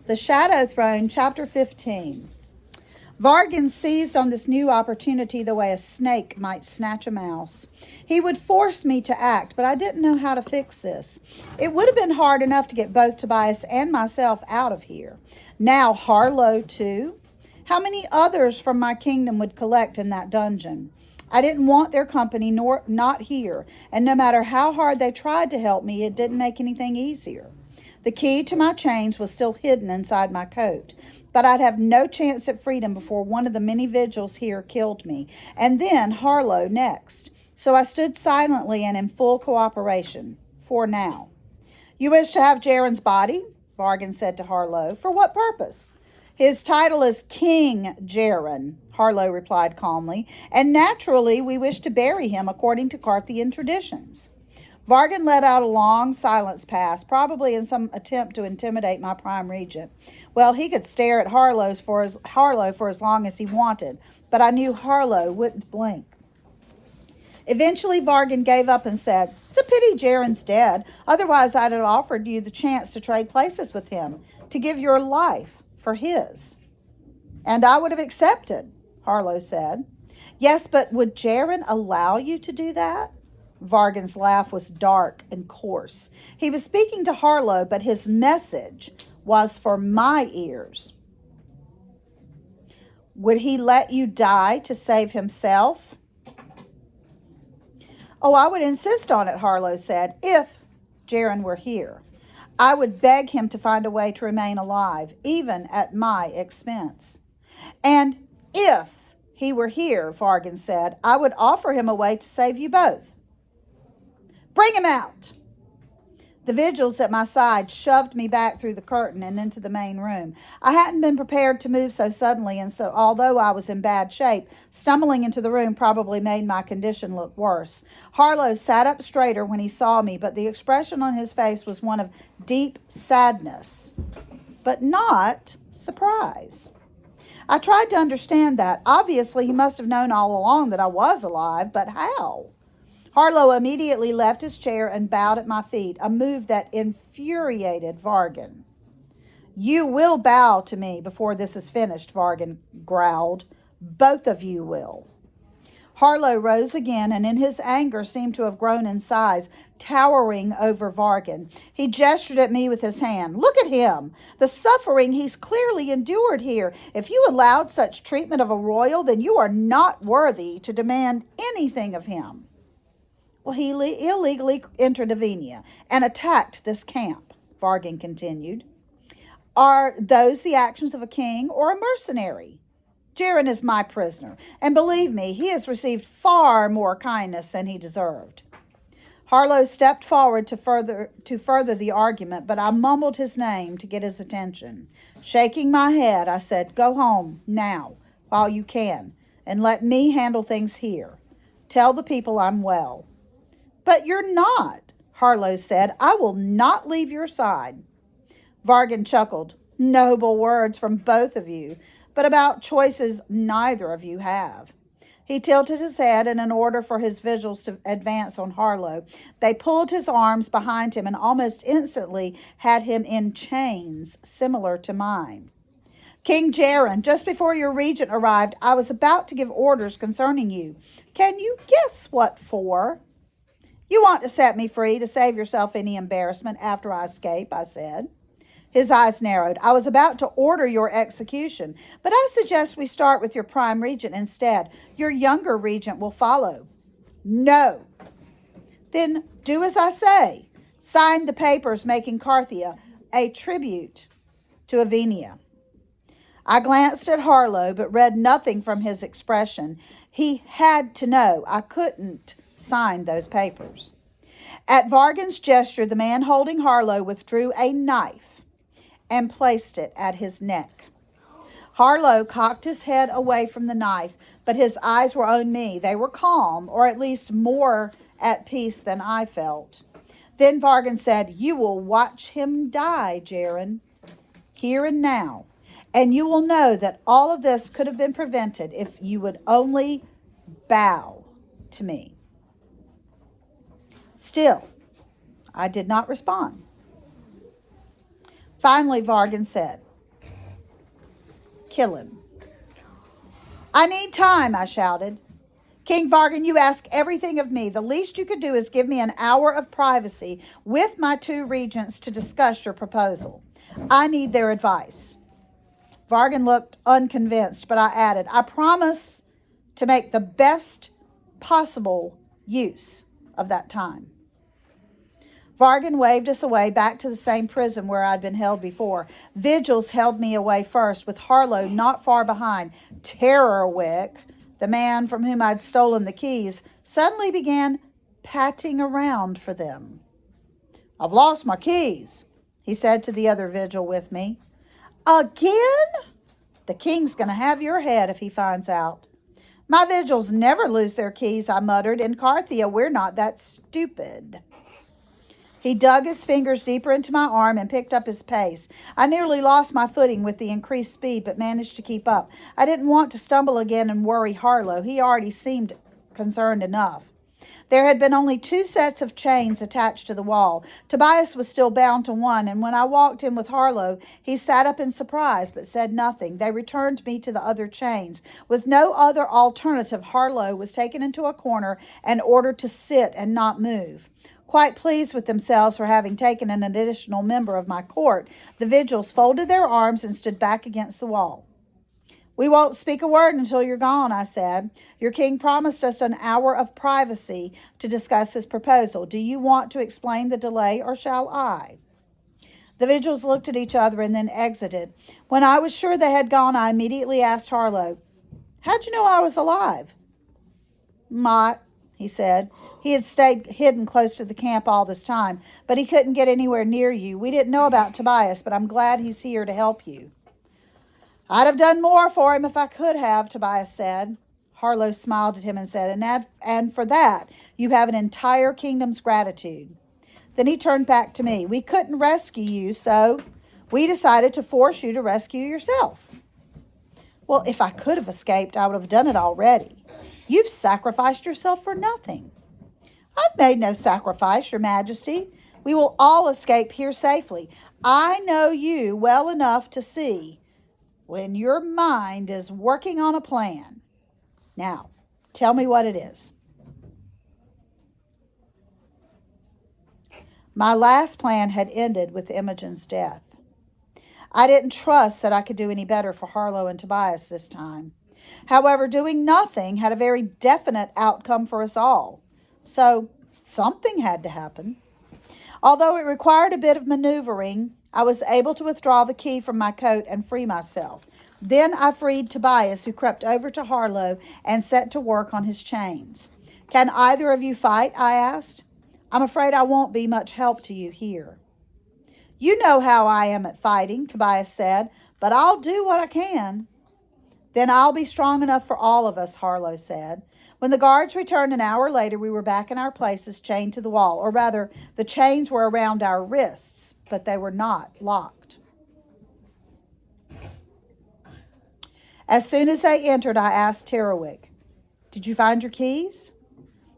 The Shadow Throne, Chapter 15. Vargan seized on this new opportunity the way a snake might snatch a mouse. He would force me to act, but I didn't know how to fix this. It would have been hard enough to get both Tobias and myself out of here. Now Harlow, too? How many others from my kingdom would collect in that dungeon? I didn't want their company, nor not here, and no matter how hard they tried to help me, it didn't make anything easier. The key to my chains was still hidden inside my coat, but I'd have no chance at freedom before one of the many vigils here killed me, and then Harlow next. So I stood silently and in full cooperation, for now. You wish to have Jaren's body? Vargan said to Harlow. For what purpose? His title is King Jaren, Harlow replied calmly, and naturally we wish to bury him according to Carthian traditions. Vargan let out a long silence pass, probably in some attempt to intimidate my prime regent. Well, he could stare at Harlow for as long as he wanted, but I knew Harlow wouldn't blink. Eventually, Vargan gave up and said, It's a pity Jaren's dead. Otherwise, I'd have offered you the chance to trade places with him, to give your life for his. And I would have accepted, Harlow said. Yes, but would Jaren allow you to do that? Vargan's laugh was dark and coarse. He was speaking to Harlow, but his message was for my ears. Would he let you die to save himself? Oh, I would insist on it, Harlow said, if Jaren were here. I would beg him to find a way to remain alive, even at my expense. And if he were here, Vargan said, I would offer him a way to save you both. Bring him out! The vigils at my side shoved me back through the curtain and into the main room. I hadn't been prepared to move so suddenly, and so although I was in bad shape, stumbling into the room probably made my condition look worse. Harlow sat up straighter when he saw me, but the expression on his face was one of deep sadness, but not surprise. I tried to understand that. Obviously, he must have known all along that I was alive, but how? Harlow immediately left his chair and bowed at my feet, a move that infuriated Vargan. You will bow to me before this is finished, Vargan growled. Both of you will. Harlow rose again, and in his anger seemed to have grown in size, towering over Vargan. He gestured at me with his hand. Look at him! The suffering he's clearly endured here. If you allowed such treatment of a royal, then you are not worthy to demand anything of him. Well, he illegally entered Avenia and attacked this camp, Vargan continued. Are those the actions of a king or a mercenary? Jaren is my prisoner, and believe me, he has received far more kindness than he deserved. Harlow stepped forward to further the argument, but I mumbled his name to get his attention. Shaking my head, I said, Go home now, while you can, and let me handle things here. Tell the people I'm well. But you're not, Harlow said. I will not leave your side. Vargan chuckled. Noble words from both of you, but about choices neither of you have. He tilted his head, and in order for his vigils to advance on Harlow, they pulled his arms behind him and almost instantly had him in chains similar to mine. King Jaren, just before your regent arrived, I was about to give orders concerning you. Can you guess what for? You want to set me free to save yourself any embarrassment after I escape, I said. His eyes narrowed. I was about to order your execution, but I suggest we start with your prime regent instead. Your younger regent will follow. No. Then do as I say. Sign the papers making Carthia a tribute to Avenia. I glanced at Harlow, but read nothing from his expression. He had to know I couldn't sign those papers. At Vargan's gesture, the man holding Harlow withdrew a knife and placed it at his neck. Harlow cocked his head away from the knife, but his eyes were on me. They were calm, or at least more at peace than I felt. Then Vargan said, You will watch him die, Jaren, here and now, and you will know that all of this could have been prevented if you would only bow to me. Still, I did not respond. Finally, Vargan said, "Kill him." "I need time," I shouted. "King Vargan, you ask everything of me. The least you could do is give me an hour of privacy with my two regents to discuss your proposal. I need their advice." Vargan looked unconvinced, but I added, "I promise to make the best possible use of that time." Vargan waved us away back to the same prison where I'd been held before. Vigils held me away first, with Harlow not far behind. Terrorwick, the man from whom I'd stolen the keys, suddenly began patting around for them. "I've lost my keys," he said to the other vigil with me. "Again? The king's going to have your head if he finds out." "My vigils never lose their keys," I muttered. "In Carthia, we're not that stupid." He dug his fingers deeper into my arm and picked up his pace. I nearly lost my footing with the increased speed, but managed to keep up. I didn't want to stumble again and worry Harlow. He already seemed concerned enough. There had been only 2 sets of chains attached to the wall. Tobias was still bound to one, and when I walked in with Harlow, he sat up in surprise but said nothing. They returned me to the other chains. With no other alternative, Harlow was taken into a corner and ordered to sit and not move. Quite pleased with themselves for having taken an additional member of my court, the vigils folded their arms and stood back against the wall. "We won't speak a word until you're gone," I said. "Your king promised us an hour of privacy to discuss his proposal. Do you want to explain the delay, or shall I?" The vigils looked at each other and then exited. When I was sure they had gone, I immediately asked Harlow, "How'd you know I was alive?" "Mott," he said. "He had stayed hidden close to the camp all this time, but he couldn't get anywhere near you. We didn't know about Tobias, but I'm glad he's here to help you." "I'd have done more for him if I could have," Tobias said. Harlow smiled at him and said, and for that, you have an entire kingdom's gratitude." Then he turned back to me. "We couldn't rescue you, so we decided to force you to rescue yourself." "Well, if I could have escaped, I would have done it already. You've sacrificed yourself for nothing." "I've made no sacrifice, Your Majesty. We will all escape here safely. I know you well enough to see when your mind is working on a plan. Now, tell me what it is." My last plan had ended with Imogen's death. I didn't trust that I could do any better for Harlow and Tobias this time. However, doing nothing had a very definite outcome for us all. So something had to happen. Although it required a bit of maneuvering, I was able to withdraw the key from my coat and free myself. Then I freed Tobias, who crept over to Harlow and set to work on his chains. "Can either of you fight?" I asked. "I'm afraid I won't be much help to you here." "You know how I am at fighting," Tobias said, "but I'll do what I can." "Then I'll be strong enough for all of us," Harlow said. When the guards returned an hour later, we were back in our places, chained to the wall. Or rather, the chains were around our wrists, but they were not locked. As soon as they entered, I asked Terrorwick, "Did you find your keys?"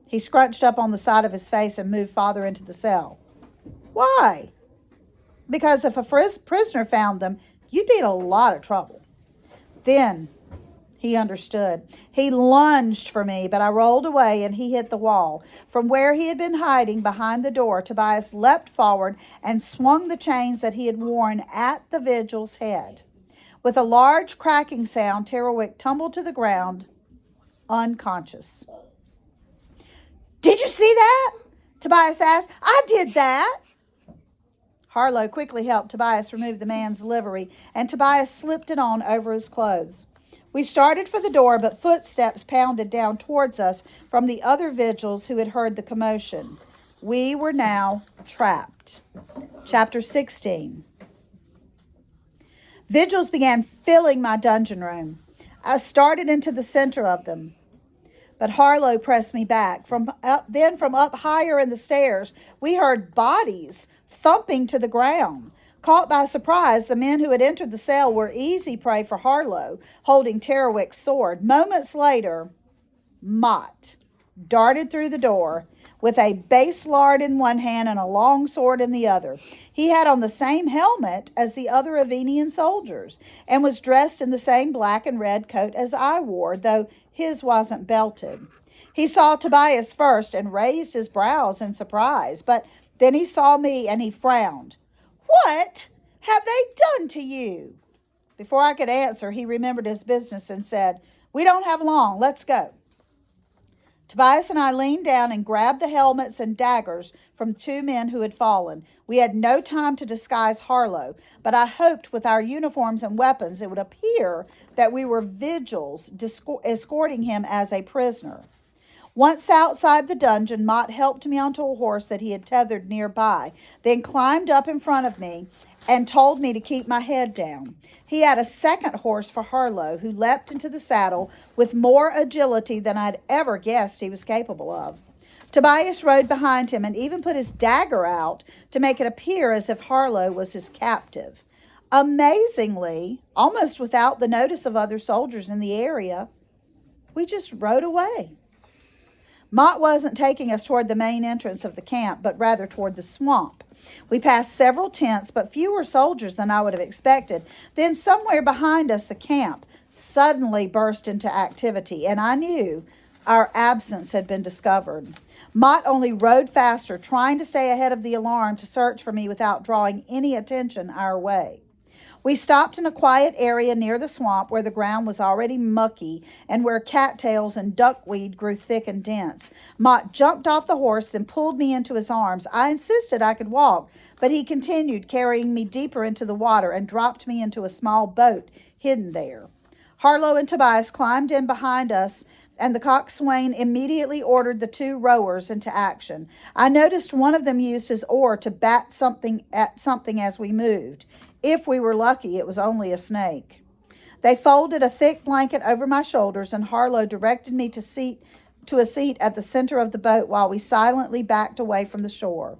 He scrunched up on the side of his face and moved farther into the cell. "Why?" "Because if a prisoner found them, you'd be in a lot of trouble." Then he understood. He lunged for me, but I rolled away and he hit the wall. From where he had been hiding behind the door, Tobias leapt forward and swung the chains that he had worn at the vigil's head. With a large cracking sound, Terrorwick tumbled to the ground, unconscious. "Did you see that?" Tobias asked. "I did that." Harlow quickly helped Tobias remove the man's livery, and Tobias slipped it on over his clothes. We started for the door, but footsteps pounded down towards us from the other vigils who had heard the commotion. We were now trapped. Chapter 16. Vigils began filling my dungeon room. I started into the center of them, but Harlow pressed me back. From up higher in the stairs, we heard bodies thumping to the ground. Caught by surprise, the men who had entered the cell were easy prey for Harlow, holding Terrorwick's sword. Moments later, Mott darted through the door. with a base lard in one hand and a long sword in the other. He had on the same helmet as the other Avenian soldiers, and was dressed in the same black and red coat as I wore, though his wasn't belted. He saw Tobias first and raised his brows in surprise, but then he saw me and he frowned. "What have they done to you?" Before I could answer, he remembered his business and said, "We don't have long. Let's go." Tobias and I leaned down and grabbed the helmets and daggers from two men who had fallen. We had no time to disguise Harlow, but I hoped with our uniforms and weapons it would appear that we were vigils escorting him as a prisoner. Once outside the dungeon, Mott helped me onto a horse that he had tethered nearby, then climbed up in front of me and told me to keep my head down. He had a second horse for Harlow, who leapt into the saddle with more agility than I'd ever guessed he was capable of. Tobias rode behind him and even put his dagger out to make it appear as if Harlow was his captive. Amazingly, almost without the notice of other soldiers in the area, we just rode away. Mott wasn't taking us toward the main entrance of the camp, but rather toward the swamp. We passed several tents, but fewer soldiers than I would have expected. Then somewhere behind us, the camp suddenly burst into activity, and I knew our absence had been discovered. Mott only rode faster, trying to stay ahead of the alarm to search for me without drawing any attention our way. We stopped in a quiet area near the swamp where the ground was already mucky and where cattails and duckweed grew thick and dense. Mott jumped off the horse, then pulled me into his arms. I insisted I could walk, but he continued, carrying me deeper into the water and dropped me into a small boat hidden there. Harlow and Tobias climbed in behind us, and the coxswain immediately ordered the two rowers into action. I noticed one of them used his oar to bat something at something as we moved. If we were lucky, it was only a snake. They folded a thick blanket over my shoulders, and Harlow directed me to a seat at the center of the boat while we silently backed away from the shore.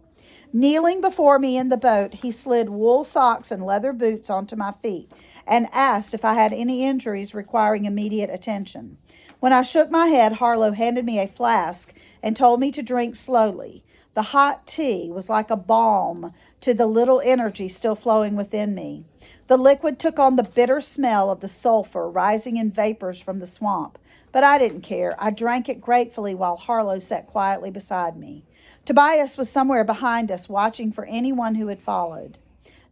Kneeling before me in the boat, he slid wool socks and leather boots onto my feet and asked if I had any injuries requiring immediate attention. When I shook my head, Harlow handed me a flask and told me to drink slowly. The hot tea was like a balm to the little energy still flowing within me. The liquid took on the bitter smell of the sulfur rising in vapors from the swamp, but I didn't care. I drank it gratefully while Harlow sat quietly beside me. Tobias was somewhere behind us, watching for anyone who had followed.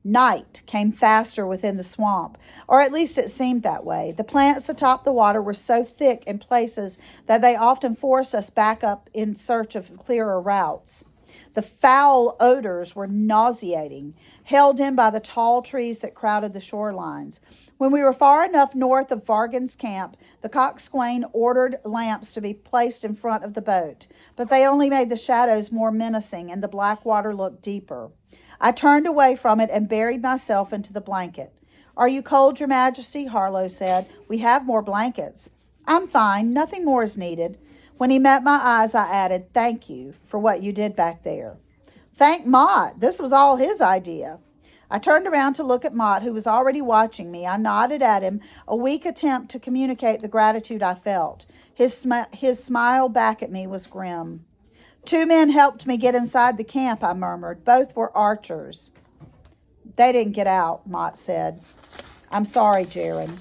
Night came faster within the swamp, or at least it seemed that way. The plants atop the water were so thick in places that they often forced us back up in search of clearer routes. The foul odors were nauseating, held in by the tall trees that crowded the shorelines. When we were far enough north of Vargan's camp, the coxswain ordered lamps to be placed in front of the boat, but they only made the shadows more menacing and the black water look deeper. I turned away from it and buried myself into the blanket. "Are you cold, Your Majesty?" Harlow said. "We have more blankets." "I'm fine. Nothing more is needed." When he met my eyes, I added, "Thank you for what you did back there." Thank Mott. This was all his idea. I turned around to look at Mott, who was already watching me. I nodded at him, a weak attempt to communicate the gratitude I felt. His smile back at me was grim. "Two men helped me get inside the camp," I murmured. "Both were archers." "They didn't get out," Mott said. "I'm sorry, Jaron."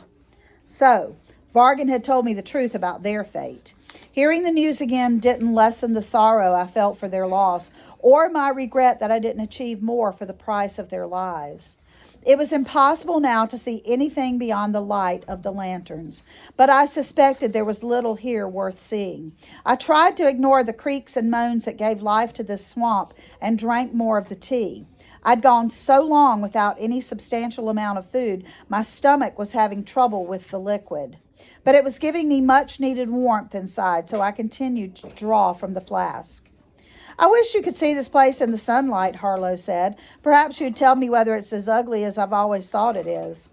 So, Vargan had told me the truth about their fate. Hearing the news again didn't lessen the sorrow I felt for their loss, or my regret that I didn't achieve more for the price of their lives. It was impossible now to see anything beyond the light of the lanterns, but I suspected there was little here worth seeing. I tried to ignore the creaks and moans that gave life to this swamp and drank more of the tea. I'd gone so long without any substantial amount of food, my stomach was having trouble with the liquid. But it was giving me much needed warmth inside, so I continued to draw from the flask. "I wish you could see this place in the sunlight," Harlow said. "Perhaps you'd tell me whether it's as ugly as I've always thought it is."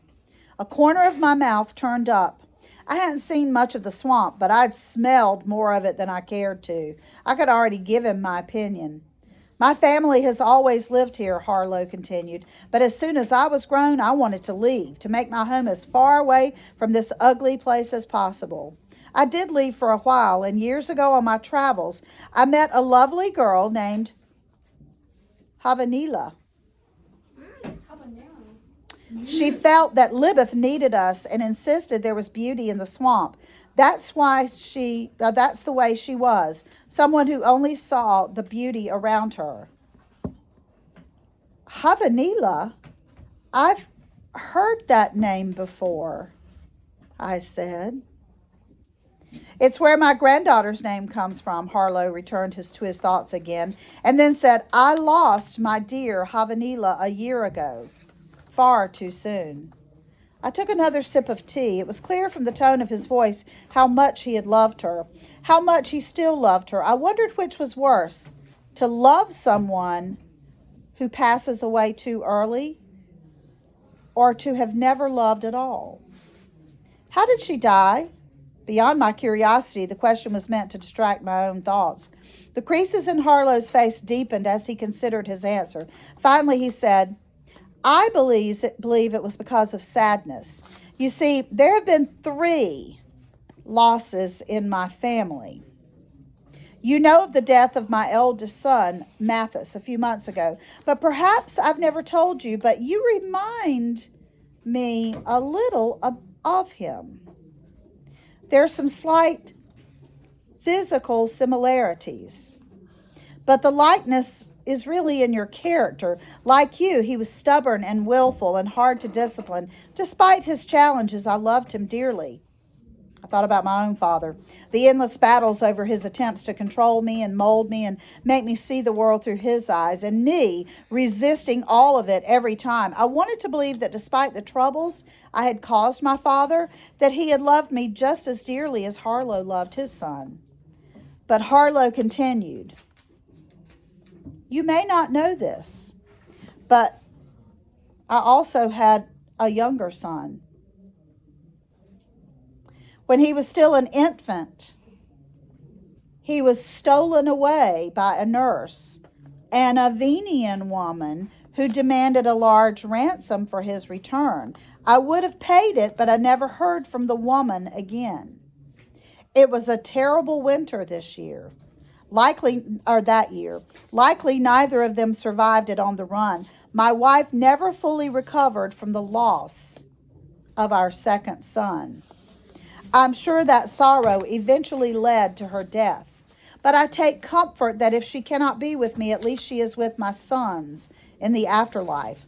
A corner of my mouth turned up. I hadn't seen much of the swamp, but I'd smelled more of it than I cared to. I could already give him my opinion. "My family has always lived here," Harlow continued, "but as soon as I was grown, I wanted to leave, to make my home as far away from this ugly place as possible. I did leave for a while, and years ago on my travels, I met a lovely girl named Havanila. She felt that Libeth needed us and insisted there was beauty in the swamp. That's the way she was, someone who only saw the beauty around her. Havanila? I've heard that name before, I said. It's where my granddaughter's name comes from, Harlow returned to his thoughts again, and then said, I lost my dear Havanila a year ago. Far too soon. I took another sip of tea. It was clear from the tone of his voice how much he had loved her, how much he still loved her. I wondered which was worse, to love someone who passes away too early, or to have never loved at all. How did she die? Beyond my curiosity, the question was meant to distract my own thoughts. The creases in Harlow's face deepened as he considered his answer. Finally, he said, I believe it was because of sadness. You see, there have been 3 losses in my family. You know of the death of my eldest son, Mathis, a few months ago, but perhaps I've never told you, but you remind me a little of him. There's some slight physical similarities, but the likeness is really in your character. Like you, he was stubborn and willful and hard to discipline. Despite his challenges, I loved him dearly. I thought about my own father, the endless battles over his attempts to control me and mold me and make me see the world through his eyes, and me resisting all of it every time. I wanted to believe that despite the troubles I had caused my father, that he had loved me just as dearly as Harlow loved his son. But Harlow continued, you may not know this, but I also had a younger son. When he was still an infant, he was stolen away by a nurse, an Avenian woman who demanded a large ransom for his return. I would have paid it, but I never heard from the woman again. It was a terrible winter that year. Likely neither of them survived it on the run. My wife never fully recovered from the loss of our second son. I'm sure that sorrow eventually led to her death. But I take comfort that if she cannot be with me, at least she is with my sons in the afterlife.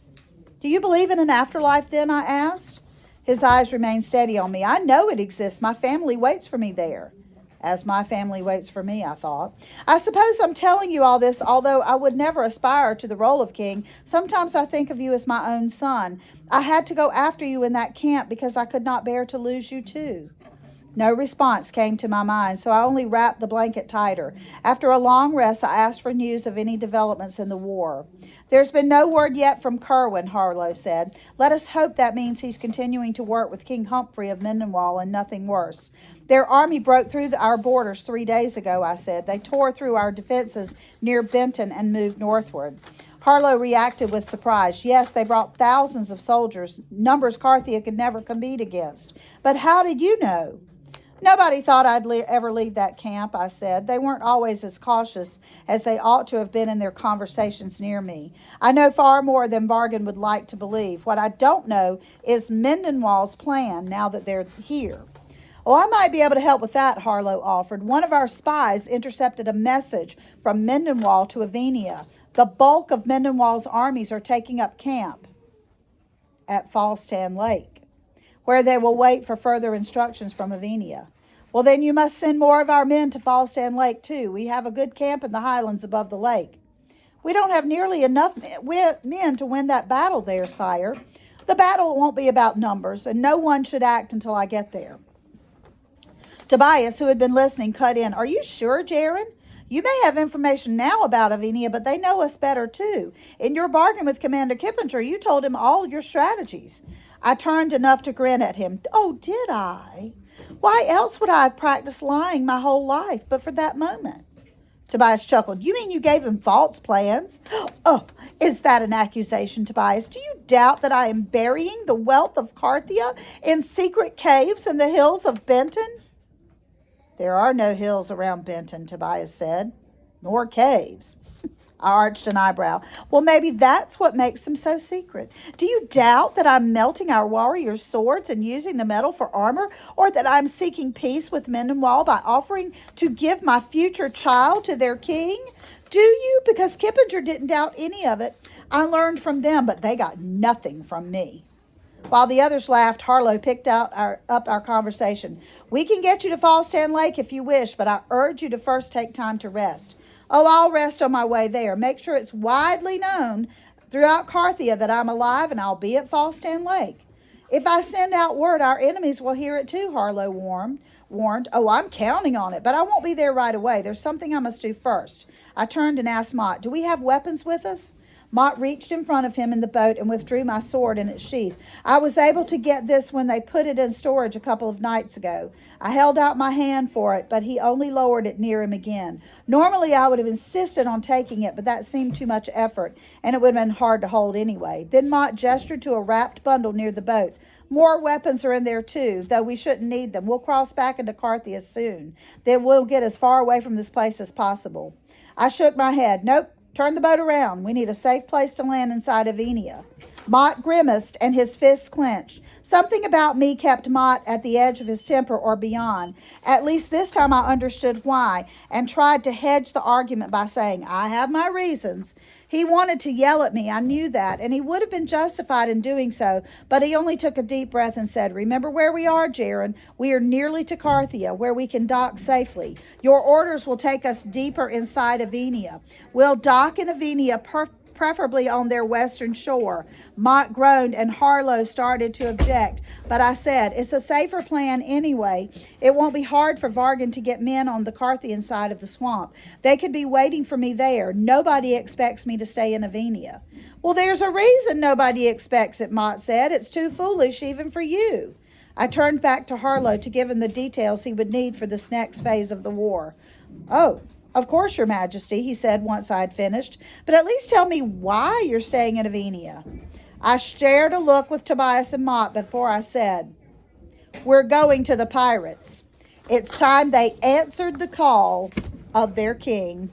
Do you believe in an afterlife then? I asked. His eyes remained steady on me. I know it exists. My family waits for me there. As my family waits for me, I thought. I suppose I'm telling you all this, although I would never aspire to the role of king. Sometimes I think of you as my own son. I had to go after you in that camp because I could not bear to lose you too. No response came to my mind, so I only wrapped the blanket tighter. After a long rest, I asked for news of any developments in the war. There's been no word yet from Kerwin, Harlow said. Let us hope that means he's continuing to work with King Humphrey of Mendenwall and nothing worse. Their army broke through our borders 3 days ago, I said. They tore through our defenses near Benton and moved northward. Harlow reacted with surprise. Yes, they brought thousands of soldiers, numbers Carthia could never compete against. But how did you know? Nobody thought I'd ever leave that camp, I said. They weren't always as cautious as they ought to have been in their conversations near me. I know far more than Bargain would like to believe. What I don't know is Mendenwall's plan now that they're here. Oh, I might be able to help with that, Harlow offered. One of our spies intercepted a message from Mendenwall to Avenia. The bulk of Mendenwall's armies are taking up camp at Falstan Lake, where they will wait for further instructions from Avenia. Well, then you must send more of our men to Falstan Lake, too. We have a good camp in the highlands above the lake. We don't have nearly enough men to win that battle there, sire. The battle won't be about numbers, and no one should act until I get there. Tobias, who had been listening, cut in. Are you sure, Jaron? You may have information now about Avenia, but they know us better, too. In your bargain with Commander Kippinger, you told him all your strategies. I turned enough to grin at him. Oh, did I? Why else would I have practiced lying my whole life but for that moment? Tobias chuckled. You mean you gave him false plans? Oh, is that an accusation, Tobias? Do you doubt that I am burying the wealth of Carthia in secret caves in the hills of Benton? There are no hills around Benton, Tobias said, nor caves. I arched an eyebrow. Well, maybe that's what makes them so secret. Do you doubt that I'm melting our warriors' swords and using the metal for armor, or that I'm seeking peace with Mendenwall by offering to give my future child to their king? Do you? Because Kippinger didn't doubt any of it. I learned from them, but they got nothing from me. While the others laughed, Harlow picked up our conversation. We can get you to Fallstan Lake if you wish, but I urge you to first take time to rest. Oh, I'll rest on my way there. Make sure it's widely known throughout Carthia that I'm alive and I'll be at Fallstan Lake. If I send out word, our enemies will hear it too, Harlow warned. Oh, I'm counting on it, but I won't be there right away. There's something I must do first. I turned and asked Mott, do we have weapons with us? Mott reached in front of him in the boat and withdrew my sword in its sheath. I was able to get this when they put it in storage a couple of nights ago. I held out my hand for it, but he only lowered it near him again. Normally, I would have insisted on taking it, but that seemed too much effort, and it would have been hard to hold anyway. Then Mott gestured to a wrapped bundle near the boat. More weapons are in there, too, though we shouldn't need them. We'll cross back into Carthia soon. Then we'll get as far away from this place as possible. I shook my head. Nope. Turn the boat around. We need a safe place to land inside Avenia. Mott grimaced and his fists clenched. Something about me kept Mott at the edge of his temper or beyond. At least this time I understood why and tried to hedge the argument by saying, I have my reasons. He wanted to yell at me, I knew that, and he would have been justified in doing so, but he only took a deep breath and said, remember where we are, Jaron. We are nearly to Carthia, where we can dock safely. Your orders will take us deeper inside Avenia. We'll dock in Avenia preferably on their western shore. Mott groaned and Harlow started to object, but I said, it's a safer plan anyway. It won't be hard for Vargan to get men on the Carthian side of the swamp. They could be waiting for me there. Nobody expects me to stay in Avenia. Well, there's a reason nobody expects it, Mott said. It's too foolish even for you. I turned back to Harlow to give him the details he would need for this next phase of the war. Oh, of course, Your Majesty, he said once I had finished, but at least tell me why you're staying in Avenia. I shared a look with Tobias and Mott before I said, we're going to the pirates. It's time they answered the call of their king.